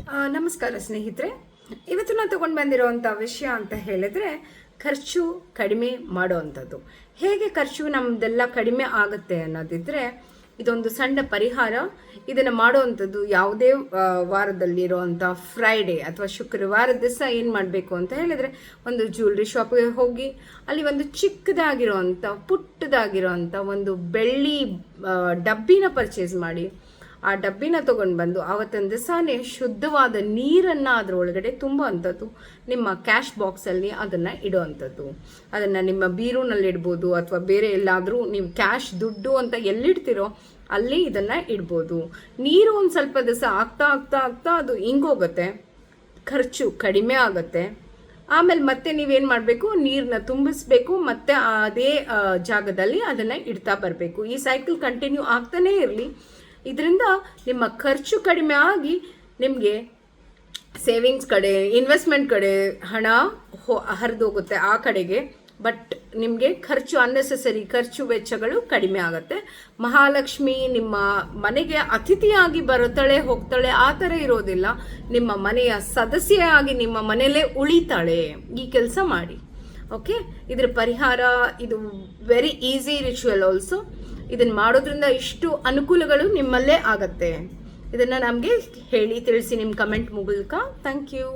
ನಮಸ್ಕಾರ ಸ್ನೇಹಿತರೆ. ಇವತ್ತು ನಾನು ತಗೊಂಡು ಬಂದಿರೋವಂಥ ವಿಷಯ ಅಂತ ಹೇಳಿದ್ರೆ ಖರ್ಚು ಕಡಿಮೆ ಮಾಡೋವಂಥದ್ದು. ಹೇಗೆ ಖರ್ಚು ನಮ್ಮದೆಲ್ಲ ಕಡಿಮೆ ಆಗುತ್ತೆ ಅನ್ನೋದಿದ್ರೆ ಇದೊಂದು ಸಣ್ಣ ಪರಿಹಾರ. ಇದನ್ನು ಮಾಡೋವಂಥದ್ದು ಯಾವುದೇ ವಾರದಲ್ಲಿರೋವಂಥ ಫ್ರೈಡೇ ಅಥವಾ ಶುಕ್ರವಾರದ ದಿವಸ ಏನು ಮಾಡಬೇಕು ಅಂತ ಹೇಳಿದರೆ, ಒಂದು ಜ್ಯುವೆಲ್ರಿ ಶಾಪ್ಗೆ ಹೋಗಿ ಅಲ್ಲಿ ಒಂದು ಚಿಕ್ಕದಾಗಿರೋವಂಥ ಪುಟ್ಟದಾಗಿರೋವಂಥ ಒಂದು ಬೆಳ್ಳಿ ಡಬ್ಬಿನ ಪರ್ಚೇಸ್ ಮಾಡಿ ಆ ಡಬ್ಬಿನ ತೊಗೊಂಡು ಬಂದು ಆವತ್ತಿನ ದಿವಸನೇ ಶುದ್ಧವಾದ ನೀರನ್ನು ಅದರೊಳಗಡೆ ತುಂಬುವಂಥದ್ದು, ನಿಮ್ಮ ಕ್ಯಾಶ್ ಬಾಕ್ಸಲ್ಲಿ ಅದನ್ನು ಇಡೋವಂಥದ್ದು. ಅದನ್ನು ನಿಮ್ಮ ಬೀರೂನಲ್ಲಿ ಇಡ್ಬೋದು ಅಥವಾ ಬೇರೆ ಎಲ್ಲಾದರೂ ನೀವು ಕ್ಯಾಶ್ ದುಡ್ಡು ಅಂತ ಎಲ್ಲಿಡ್ತೀರೋ ಅಲ್ಲಿ ಇದನ್ನು ಇಡ್ಬೋದು. ನೀರು ಒಂದು ಸ್ವಲ್ಪ ದಿವಸ ಆಗ್ತಾ ಆಗ್ತಾ ಆಗ್ತಾ ಅದು ಹಿಂಗೋಗುತ್ತೆ, ಖರ್ಚು ಕಡಿಮೆ ಆಗುತ್ತೆ. ಆಮೇಲೆ ಮತ್ತೆ ನೀವೇನು ಮಾಡಬೇಕು, ನೀರನ್ನ ತುಂಬಿಸ್ಬೇಕು, ಮತ್ತೆ ಅದೇ ಜಾಗದಲ್ಲಿ ಅದನ್ನು ಇಡ್ತಾ ಬರಬೇಕು. ಈ ಸೈಕಲ್ ಕಂಟಿನ್ಯೂ ಆಗ್ತಾನೇ ಇರಲಿ. ಇದರಿಂದ ನಿಮ್ಮ ಖರ್ಚು ಕಡಿಮೆ ಆಗಿ ನಿಮಗೆ ಸೇವಿಂಗ್ಸ್ ಕಡೆ, ಇನ್ವೆಸ್ಟ್ಮೆಂಟ್ ಕಡೆ ಹಣ ಹರಿದೋಗುತ್ತೆ ಆ ಕಡೆಗೆ. ಬಟ್ ನಿಮಗೆ ಖರ್ಚು, ಅನ್ನೆಸೆಸರಿ ಖರ್ಚು ವೆಚ್ಚಗಳು ಕಡಿಮೆ ಆಗುತ್ತೆ. ಮಹಾಲಕ್ಷ್ಮಿ ನಿಮ್ಮ ಮನೆಗೆ ಅತಿಥಿಯಾಗಿ ಬರುತ್ತಾಳೆ ಹೋಗ್ತಾಳೆ, ಆ ಥರ ಇರೋದಿಲ್ಲ. ನಿಮ್ಮ ಮನೆಯ ಸದಸ್ಯೆಯಾಗಿ ನಿಮ್ಮ ಮನೆಯಲ್ಲೇ ಉಳಿತಾಳೆ. ಈ ಕೆಲಸ ಮಾಡಿ. ಓಕೆ, ಇದರ ಪರಿಹಾರ ಇದು ವೆರಿ ಈಸಿ ರಿಚುವಲ್ ಆಲ್ಸೋ. ಇದನ್ನು ಮಾಡೋದ್ರಿಂದ ಇಷ್ಟು ಅನುಕೂಲಗಳು ನಿಮ್ಮಲ್ಲೇ ಆಗತ್ತೆ. ಇದನ್ನು ನಮಗೆ ಹೇಳಿ ತಿಳಿಸಿ ನಿಮ್ಮ ಕಮೆಂಟ್ ಮೂಲಕ. Thank you.